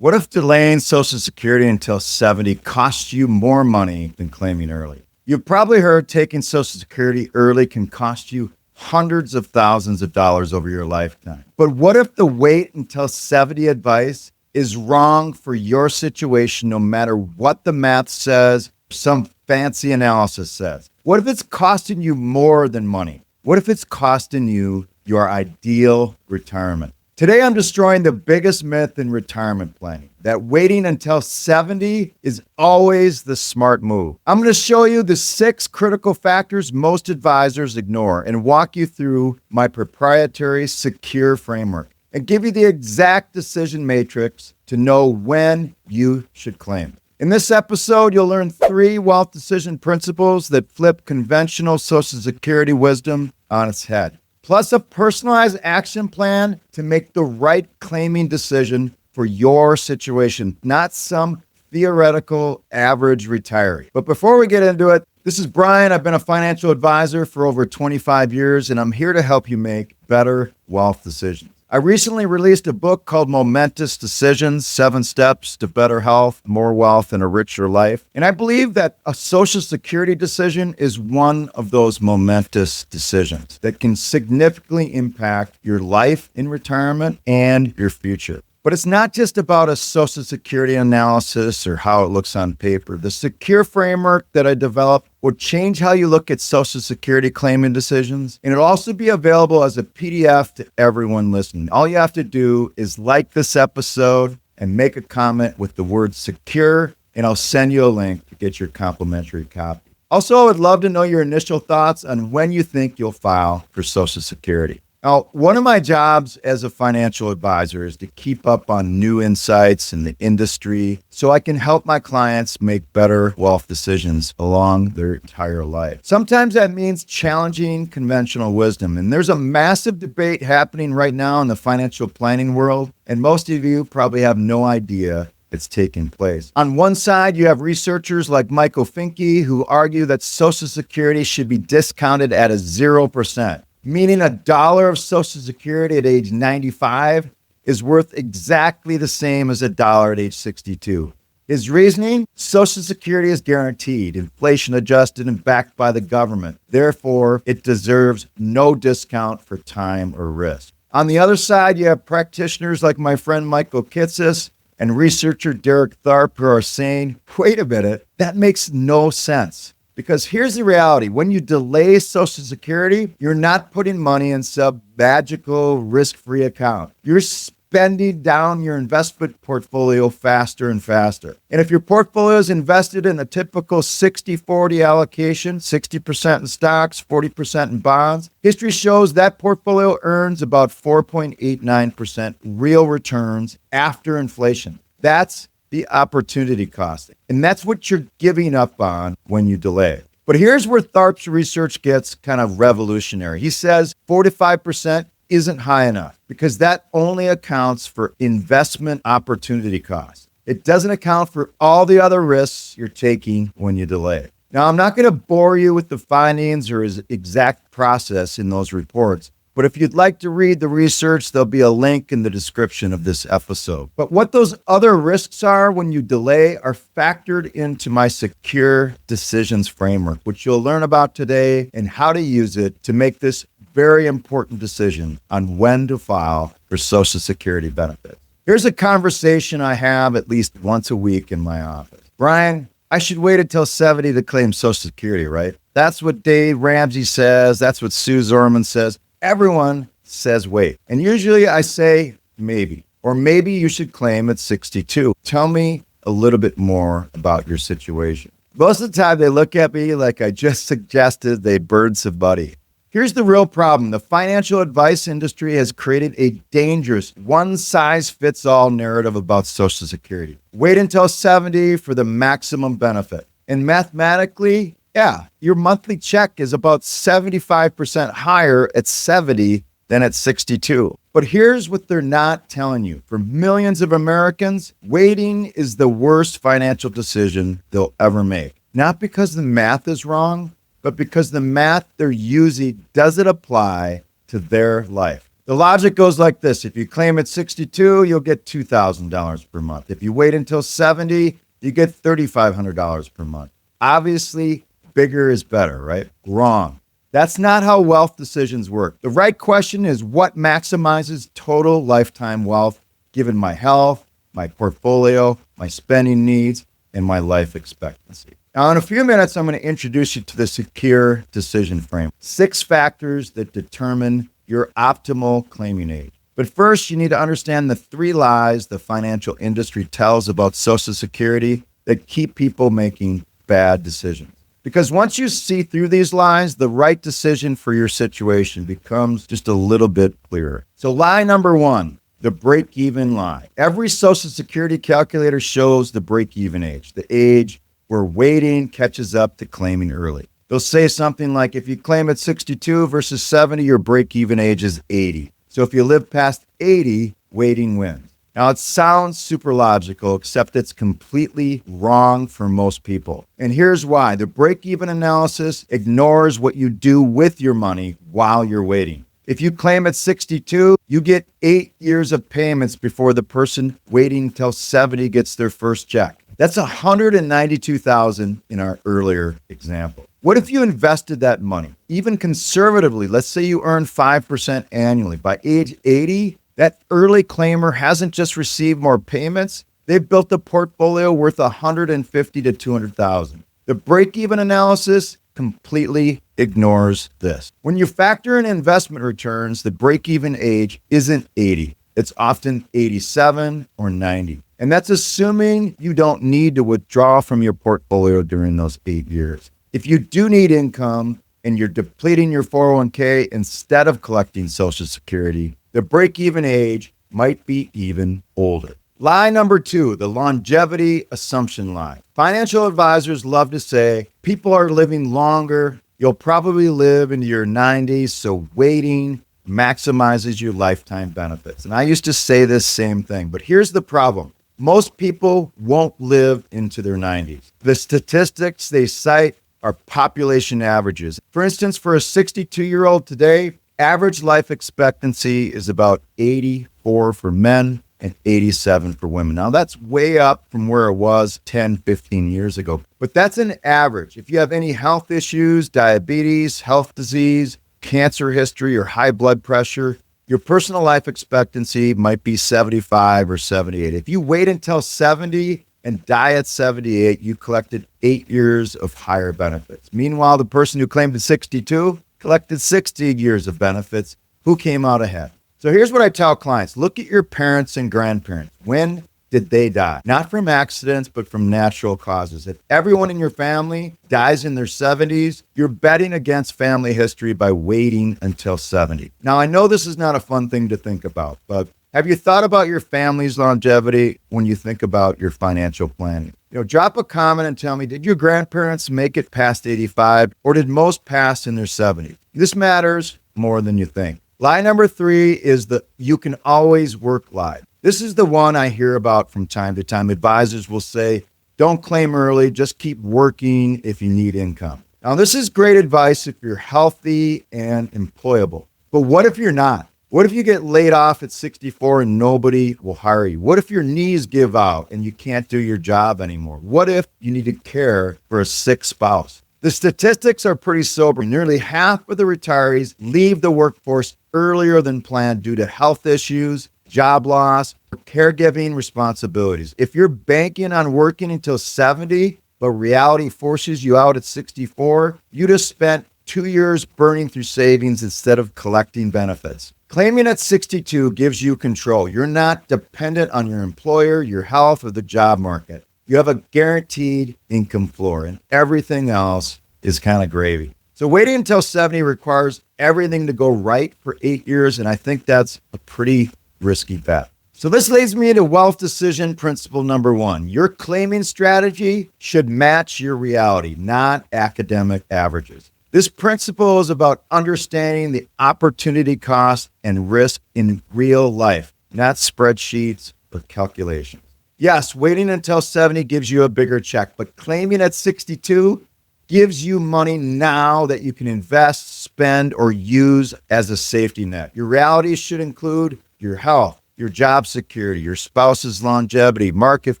What if delaying Social Security until 70 costs you more money than claiming early? You've probably heard taking Social Security early can cost you hundreds of thousands of dollars over your lifetime. But what if the wait until 70 advice is wrong for your situation, no matter what the math says, some fancy analysis says? What if it's costing you more than money? What if it's costing you your ideal retirement? Today, I'm destroying the biggest myth in retirement planning, that waiting until 70 is always the smart move. I'm going to show you the 6 critical factors most advisors ignore and walk you through my proprietary S.E.C.U.R.E framework and give you the exact decision matrix to know when you should claim. In this episode, you'll learn 3 wealth decision principles that flip conventional Social Security wisdom on its head, plus a personalized action plan to make the right claiming decision for your situation, not some theoretical average retiree. But before we get into it, this is Brian. I've been a financial advisor for over 25 years, and I'm here to help you make better wealth decisions. I recently released a book called Momentous Decisions, 7 Steps to Better Health, More Wealth, and a Richer Life. And I believe that a Social Security decision is one of those momentous decisions that can significantly impact your life in retirement and your future. But it's not just about a Social Security analysis or how it looks on paper. The S.E.C.U.R.E framework that I developed will change how you look at Social Security claiming decisions, and it'll also be available as a PDF to everyone listening. All you have to do is like this episode and make a comment with the word S.E.C.U.R.E, and I'll send you a link to get your complimentary copy. Also, I would love to know your initial thoughts on when you think you'll file for Social Security. Now, one of my jobs as a financial advisor is to keep up on new insights in the industry so I can help my clients make better wealth decisions along their entire life. Sometimes that means challenging conventional wisdom, and there's a massive debate happening right now in the financial planning world, and most of you probably have no idea it's taking place. On one side, you have researchers like Michael Finke who argue that Social Security should be discounted at a 0%. Meaning $1 of Social Security at age 95 is worth exactly the same as $1 at age 62. His reasoning? Social Security is guaranteed, inflation adjusted, and backed by the government. Therefore, it deserves no discount for time or risk. On the other side, you have practitioners like my friend Michael Kitces and researcher Derek Tharp who are saying, wait a minute, that makes no sense. Because here's the reality. When you delay Social Security, you're not putting money in some magical risk-free account. You're spending down your investment portfolio faster and faster. And if your portfolio is invested in a typical 60-40 allocation, 60% in stocks, 40% in bonds, history shows that portfolio earns about 4.89% real returns after inflation. That's the opportunity cost. And that's what you're giving up on when you delay. But here's where Tharp's research gets kind of revolutionary. He says 45% isn't high enough because that only accounts for investment opportunity cost. It doesn't account for all the other risks you're taking when you delay. Now, I'm not going to bore you with the findings or his exact process in those reports, but if you'd like to read the research, there'll be a link in the description of this episode. But what those other risks are when you delay are factored into my S.E.C.U.R.E decisions framework, which you'll learn about today and how to use it to make this very important decision on when to file for Social Security benefits. Here's a conversation I have at least once a week in my office. Brian, I should wait until 70 to claim Social Security, right? That's what Dave Ramsey says. That's what Sue Zorman says. Everyone says wait. And usually I say maybe, or maybe you should claim at 62. Tell me a little bit more about your situation. Most of the time they look at me like I just suggested they bird somebody. Here's the real problem. The financial advice industry has created a dangerous one-size-fits-all narrative about Social Security. Wait until 70 for the maximum benefit. And mathematically, yeah, your monthly check is about 75% higher at 70 than at 62. But here's what they're not telling you. For millions of Americans, waiting is the worst financial decision they'll ever make. Not because the math is wrong, but because the math they're using doesn't apply to their life. The logic goes like this. If you claim at 62, you'll get $2,000 per month. If you wait until 70, you get $3,500 per month. Obviously, bigger is better, right? Wrong. That's not how wealth decisions work. The right question is what maximizes total lifetime wealth given my health, my portfolio, my spending needs, and my life expectancy. Now, in a few minutes, I'm going to introduce you to the S.E.C.U.R.E decision frame. 6 factors that determine your optimal claiming age. But first, you need to understand the 3 lies the financial industry tells about Social Security that keep people making bad decisions. Because once you see through these lies, the right decision for your situation becomes just a little bit clearer. So lie number 1, the break-even lie. Every Social Security calculator shows the break-even age, the age where waiting catches up to claiming early. They'll say something like, if you claim at 62 versus 70, your break-even age is 80. So if you live past 80, waiting wins. Now, it sounds super logical, except it's completely wrong for most people. And here's why. The break-even analysis ignores what you do with your money while you're waiting. If you claim at 62, you get 8 years of payments before the person waiting till 70 gets their first check. That's $192,000 in our earlier example. What if you invested that money, even conservatively? Let's say you earn 5% annually. By age 80, that early claimer hasn't just received more payments, they've built a portfolio worth $150,000 to $200,000. The break-even analysis completely ignores this. When you factor in investment returns, the break-even age isn't 80. It's often 87 or 90. And that's assuming you don't need to withdraw from your portfolio during those 8 years. If you do need income and you're depleting your 401k instead of collecting Social Security, the break-even age might be even older. Lie number 2, the longevity assumption lie. Financial advisors love to say, people are living longer. You'll probably live into your 90s, so waiting maximizes your lifetime benefits. And I used to say this same thing, but here's the problem. Most people won't live into their 90s. The statistics they cite are population averages. For instance, for a 62-year-old today, average life expectancy is about 84 for men and 87 for women. Now, that's way up from where it was 10, 15 years ago. But that's an average. If you have any health issues, diabetes, health disease, cancer history, or high blood pressure, your personal life expectancy might be 75 or 78. If you wait until 70 and die at 78, you collected 8 years of higher benefits. Meanwhile, the person who claimed at 62 collected 60 years of benefits. Who came out ahead? So here's what I tell clients. Look at your parents and grandparents. When did they die? Not from accidents, but from natural causes. If everyone in your family dies in their 70s, you're betting against family history by waiting until 70. Now, I know this is not a fun thing to think about, but have you thought about your family's longevity when you think about your financial planning? Drop a comment and tell me, did your grandparents make it past 85, or did most pass in their 70s? This matters more than you think. Lie number 3 is the you can always work lie. This is the one I hear about from time to time. Advisors will say, don't claim early, just keep working if you need income. Now, this is great advice if you're healthy and employable. But what if you're not? What if you get laid off at 64 and nobody will hire you? What if your knees give out and you can't do your job anymore? What if you need to care for a sick spouse? The statistics are pretty sobering. Nearly half of the retirees leave the workforce earlier than planned due to health issues, job loss, or caregiving responsibilities. If you're banking on working until 70, but reality forces you out at 64, you just spent 2 years burning through savings instead of collecting benefits. Claiming at 62 gives you control. You're not dependent on your employer, your health, or the job market. You have a guaranteed income floor, and everything else is kind of gravy. So waiting until 70 requires everything to go right for 8 years, and I think that's a pretty risky bet. So this leads me to wealth decision principle number 1. Your claiming strategy should match your reality, not academic averages. This principle is about understanding the opportunity cost and risk in real life, not spreadsheets or calculations. Yes, waiting until 70 gives you a bigger check, but claiming at 62 gives you money now that you can invest, spend, or use as a safety net. Your realities should include your health, your job security, your spouse's longevity, market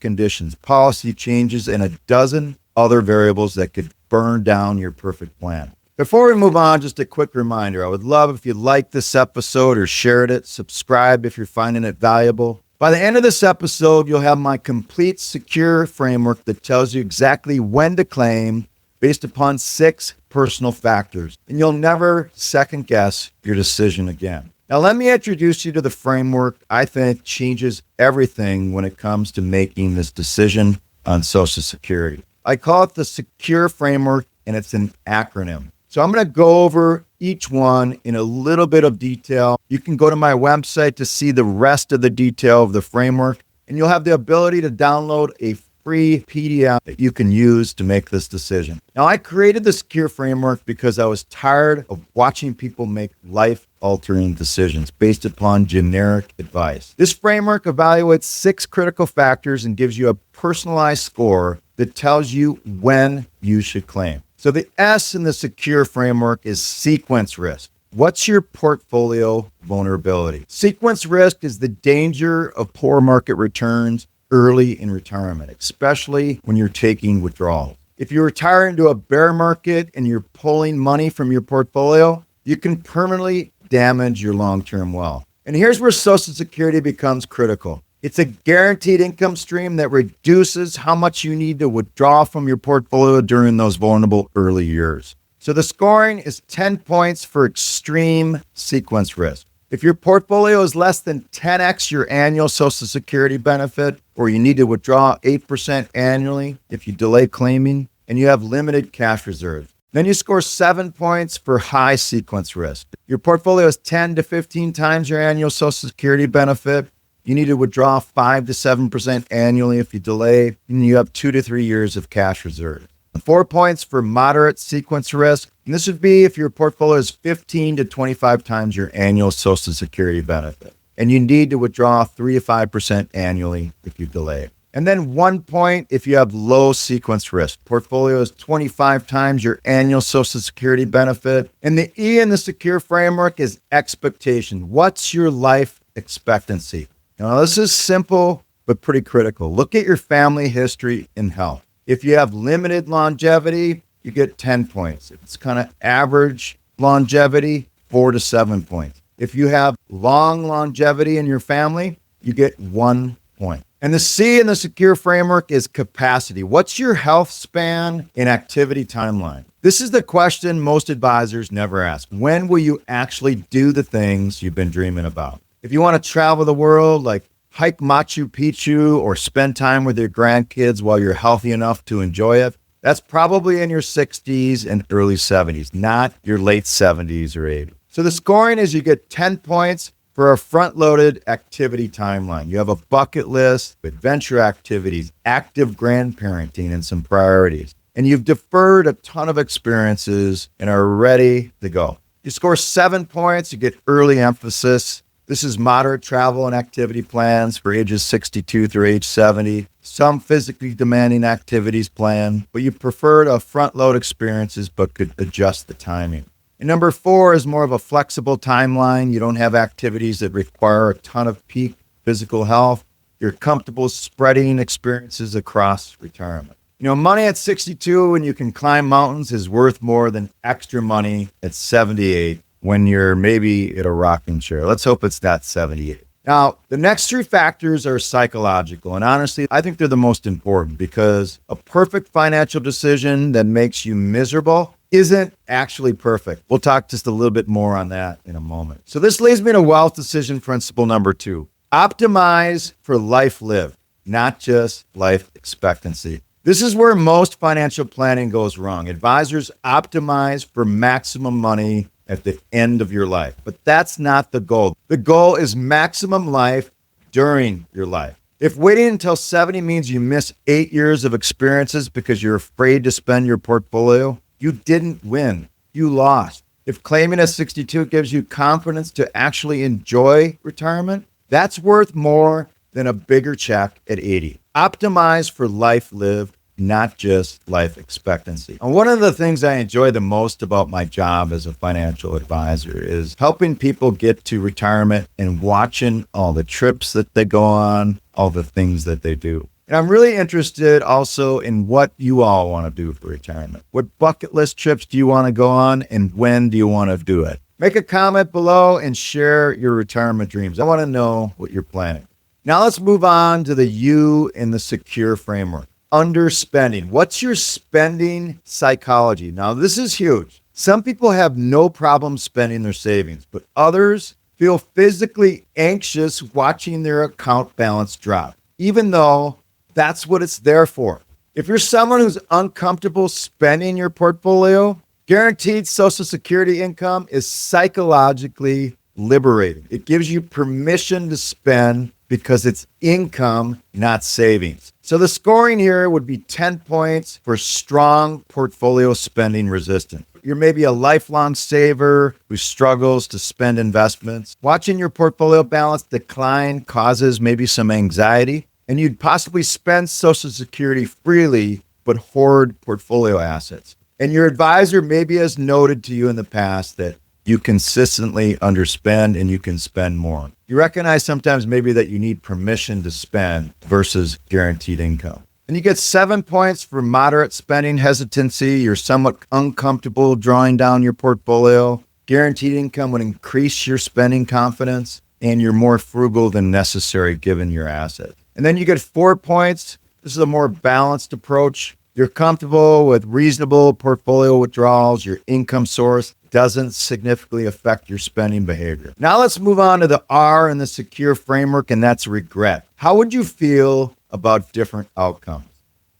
conditions, policy changes, and a dozen other variables that could burn down your perfect plan. Before we move on, just a quick reminder. I would love if you liked this episode or shared it, subscribe if you're finding it valuable. By the end of this episode, you'll have my complete S.E.C.U.R.E framework that tells you exactly when to claim based upon 6 personal factors, and you'll never second guess your decision again. Now, let me introduce you to the framework I think changes everything when it comes to making this decision on Social Security. I call it the S.E.C.U.R.E framework, and it's an acronym. So I'm going to go over each one in a little bit of detail. You can go to my website to see the rest of the detail of the framework, and you'll have the ability to download a free PDF that you can use to make this decision. Now, I created the S.E.C.U.R.E framework because I was tired of watching people make life-altering decisions based upon generic advice. This framework evaluates 6 critical factors and gives you a personalized score that tells you when you should claim. So the S in the S.E.C.U.R.E framework is sequence risk. What's your portfolio vulnerability? Sequence risk is the danger of poor market returns early in retirement, especially when you're taking withdrawals. If you retire into a bear market and you're pulling money from your portfolio, you can permanently damage your long-term wealth. And here's where Social Security becomes critical. It's a guaranteed income stream that reduces how much you need to withdraw from your portfolio during those vulnerable early years. So the scoring is 10 points for extreme sequence risk. If your portfolio is less than 10x your annual Social Security benefit, or you need to withdraw 8% annually if you delay claiming, and you have limited cash reserves, then you score 7 points for high sequence risk. Your portfolio is 10 to 15 times your annual Social Security benefit. You need to withdraw 5 to 7% annually if you delay, and you have 2 to 3 years of cash reserve. 4 points for moderate sequence risk. And this would be if your portfolio is 15 to 25 times your annual Social Security benefit. And you need to withdraw 3 to 5% annually if you delay. And then 1 point if you have low sequence risk. Portfolio is 25 times your annual Social Security benefit. And the E in the S.E.C.U.R.E framework is expectation. What's your life expectancy? Now, this is simple, but pretty critical. Look at your family history and health. If you have limited longevity, you get 10 points. If it's kind of average longevity, 4 to 7 points. If you have long longevity in your family, you get 1 point. And the C in the S.E.C.U.R.E framework is capacity. What's your health span and activity timeline? This is the question most advisors never ask. When will you actually do the things you've been dreaming about? If you want to travel the world, like hike Machu Picchu or spend time with your grandkids while you're healthy enough to enjoy it, that's probably in your 60s and early 70s, not your late 70s or 80s. So the scoring is you get 10 points for a front-loaded activity timeline. You have a bucket list, adventure activities, active grandparenting, and some priorities. And you've deferred a ton of experiences and are ready to go. You score 7 points, you get early emphasis. This is moderate travel and activity plans for ages 62 through age 70. Some physically demanding activities planned, but you prefer to front load experiences but could adjust the timing. And number 4 is more of a flexible timeline. You don't have activities that require a ton of peak physical health. You're comfortable spreading experiences across retirement. You know, money at 62 when you can climb mountains is worth more than extra money at 78. When you're maybe at a rocking chair. Let's hope it's not 78. Now, the next 3 factors are psychological. And honestly, I think they're the most important because a perfect financial decision that makes you miserable isn't actually perfect. We'll talk just a little bit more on that in a moment. So this leads me to wealth decision principle number 2. Optimize for life lived, not just life expectancy. This is where most financial planning goes wrong. Advisors optimize for maximum money at the end of your life. But that's not the goal. The goal is maximum life during your life. If waiting until 70 means you miss 8 years of experiences because you're afraid to spend your portfolio, you didn't win. You lost. If claiming at 62 gives you confidence to actually enjoy retirement, that's worth more than a bigger check at 80. Optimize for life lived, not just life expectancy. And one of the things I enjoy the most about my job as a financial advisor is helping people get to retirement and watching all the trips that they go on, all the things that they do. And I'm really interested also in what you all want to do for retirement. What bucket list trips do you want to go on, and when do you want to do it? Make a comment below and share your retirement dreams. I want to know what you're planning. Now let's move on to the U in the S.E.C.U.R.E framework. Underspending. What's your spending psychology? Now this is huge. Some people have no problem spending their savings, but others feel physically anxious watching their account balance drop, even though that's what it's there for. If you're someone who's uncomfortable spending your portfolio, guaranteed Social Security income is psychologically liberating. It gives you permission to spend because it's income, not savings. So the scoring here would be 10 points for strong portfolio spending resistance. You're maybe a lifelong saver who struggles to spend investments. Watching your portfolio balance decline causes maybe some anxiety, and you'd possibly spend Social Security freely but hoard portfolio assets. And your advisor maybe has noted to you in the past that you consistently underspend and you can spend more. You recognize sometimes maybe that you need permission to spend versus guaranteed income. And you get 7 points for moderate spending hesitancy. You're somewhat uncomfortable drawing down your portfolio. Guaranteed income would increase your spending confidence, and you're more frugal than necessary given your assets. And then you get 4 points. This is a more balanced approach. You're comfortable with reasonable portfolio withdrawals. Your income source doesn't significantly affect your spending behavior. Now let's move on to the R in the S.E.C.U.R.E framework, and that's regret. How would you feel about different outcomes?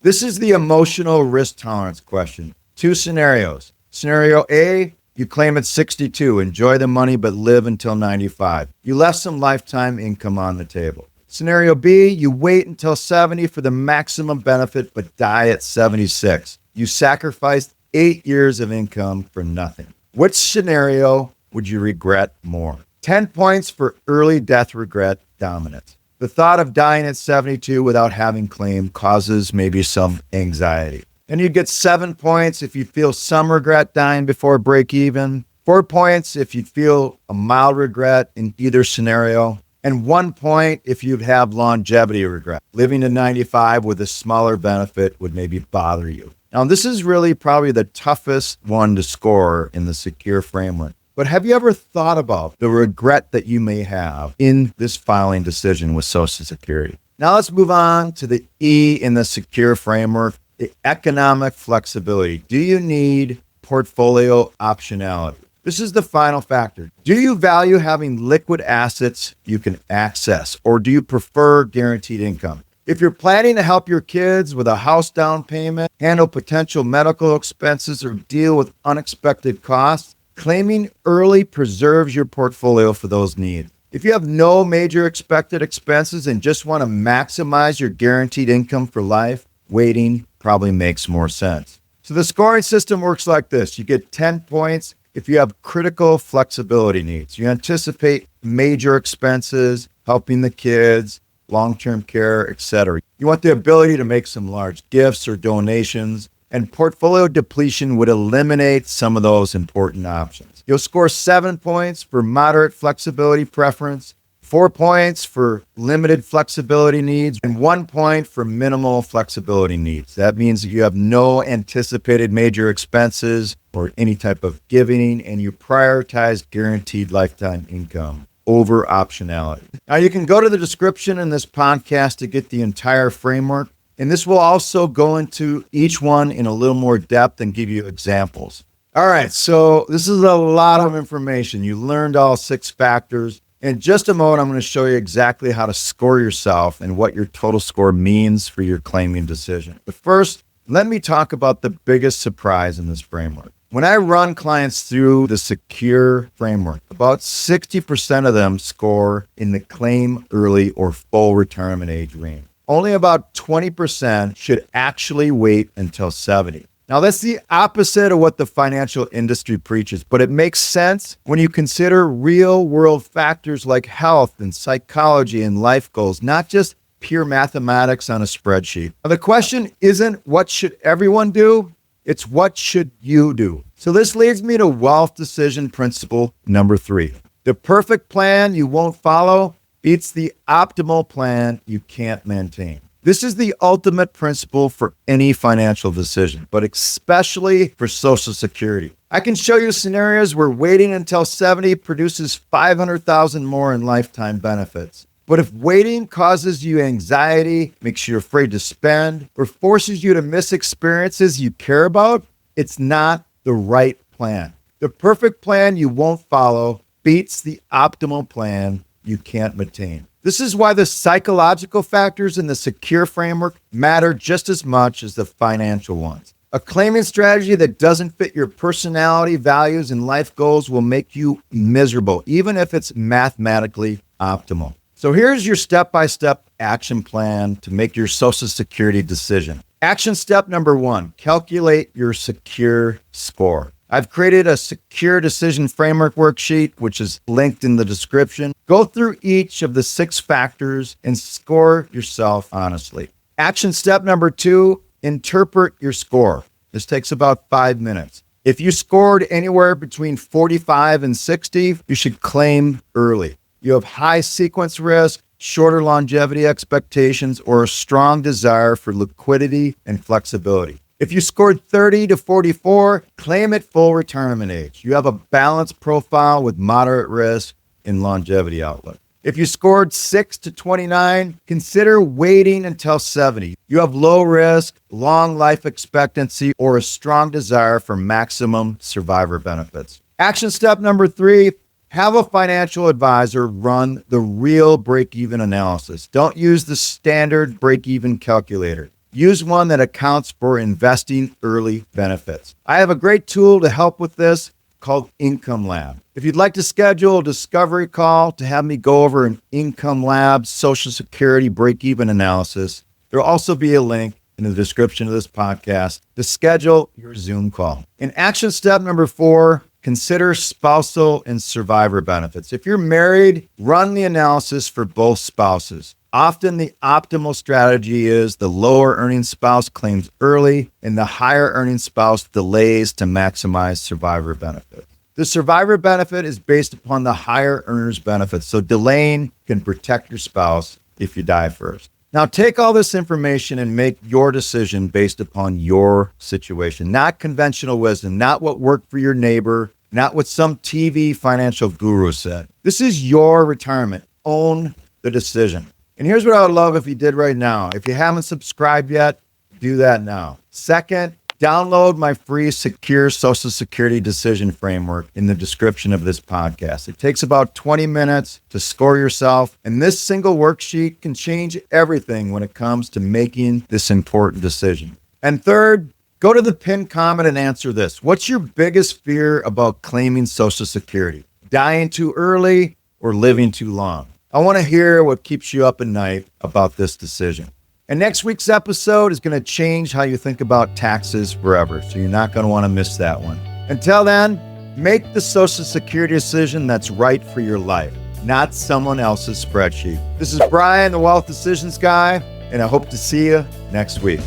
This is the emotional risk tolerance question. 2 scenarios. Scenario A, you claim at 62, enjoy the money, but live until 95. You left some lifetime income on the table. Scenario B, you wait until 70 for the maximum benefit, but die at 76. You sacrificed 8 years of income for nothing. Which scenario would you regret more? 10 points for early death regret dominance. The thought of dying at 72 without having claim causes maybe some anxiety. And you get 7 points if you feel some regret dying before break even. 4 points if you feel a mild regret in either scenario. And 1 point if you have longevity regret. Living to 95 with a smaller benefit would maybe bother you. Now, this is really probably the toughest one to score in the S.E.C.U.R.E framework. But have you ever thought about the regret that you may have in this filing decision with Social Security? Now let's move on to the E in the S.E.C.U.R.E framework, the economic flexibility. Do you need portfolio optionality? This is the final factor. Do you value having liquid assets you can access, or do you prefer guaranteed income? If you're planning to help your kids with a house down payment, handle potential medical expenses, or deal with unexpected costs, claiming early preserves your portfolio for those needs. If you have no major expected expenses and just want to maximize your guaranteed income for life, waiting probably makes more sense. So the scoring system works like this. You get 10 points if you have critical flexibility needs. You anticipate major expenses, helping the kids, long-term care, etc. You want the ability to make some large gifts or donations, and portfolio depletion would eliminate some of those important options. You'll score 7 points for moderate flexibility preference, 4 points for limited flexibility needs, and 1 point for minimal flexibility needs. That means that you have no anticipated major expenses or any type of giving, and you prioritize guaranteed lifetime income over optionality. Now, you can go to the description in this podcast to get the entire framework, and this will also go into each one in a little more depth and give you examples. All right, so this is a lot of information. You learned all 6 factors. In just a moment, I'm going to show you exactly how to score yourself and what your total score means for your claiming decision. But first, let me talk about the biggest surprise in this framework. When I run clients through the S.E.C.U.R.E framework, about 60% of them score in the claim early or full retirement age range. Only about 20% should actually wait until 70. Now, that's the opposite of what the financial industry preaches, but it makes sense when you consider real-world factors like health and psychology and life goals, not just pure mathematics on a spreadsheet. Now, the question isn't what should everyone do? It's what should you do? So this leads me to wealth decision principle number 3. The perfect plan you won't follow beats the optimal plan you can't maintain. This is the ultimate principle for any financial decision, but especially for Social Security. I can show you scenarios where waiting until 70 produces $500,000 more in lifetime benefits. But if waiting causes you anxiety, makes you afraid to spend, or forces you to miss experiences you care about, it's not the right plan. The perfect plan you won't follow beats the optimal plan you can't maintain. This is why the psychological factors in the S.E.C.U.R.E framework matter just as much as the financial ones. A claiming strategy that doesn't fit your personality, values, and life goals will make you miserable, even if it's mathematically optimal. So here's your step-by-step action plan to make your Social Security decision. Action step number 1, calculate your S.E.C.U.R.E score. I've created a S.E.C.U.R.E decision framework worksheet, which is linked in the description. Go through each of the 6 factors and score yourself honestly. Action step number 2, interpret your score. This takes about 5 minutes. If you scored anywhere between 45 and 60, you should claim early. You have high sequence risk, shorter longevity expectations, or a strong desire for liquidity and flexibility. If you scored 30 to 44, claim at full retirement age. You have a balanced profile with moderate risk and longevity outlook. If you scored 6 to 29, consider waiting until 70. You have low risk, long life expectancy, or a strong desire for maximum survivor benefits. Action step number 3, have a financial advisor run the real break-even analysis. Don't use the standard break-even calculator. Use one that accounts for investing early benefits. I have a great tool to help with this called Income Lab. If you'd like to schedule a discovery call to have me go over an Income Lab Social Security break-even analysis, there'll also be a link in the description of this podcast to schedule your Zoom call. In action step number 4, consider spousal and survivor benefits. If you're married, run the analysis for both spouses. Often the optimal strategy is the lower earning spouse claims early and the higher earning spouse delays to maximize survivor benefits. The survivor benefit is based upon the higher earner's benefits, so delaying can protect your spouse if you die first. Now take all this information and make your decision based upon your situation, not conventional wisdom, not what worked for your neighbor, not what some TV financial guru said. This is your retirement. Own the decision. And here's what I would love if you did right now. If you haven't subscribed yet, do that now. Second, download my free S.E.C.U.R.E Social Security Decision Framework in the description of this podcast. It takes about 20 minutes to score yourself, and this single worksheet can change everything when it comes to making this important decision. And third, go to the pinned comment and answer this. What's your biggest fear about claiming Social Security? Dying too early or living too long? I want to hear what keeps you up at night about this decision. And next week's episode is going to change how you think about taxes forever, so you're not going to want to miss that one. Until then, make the Social Security decision that's right for your life, not someone else's spreadsheet. This is Brian, the Wealth Decisions Guy, and I hope to see you next week.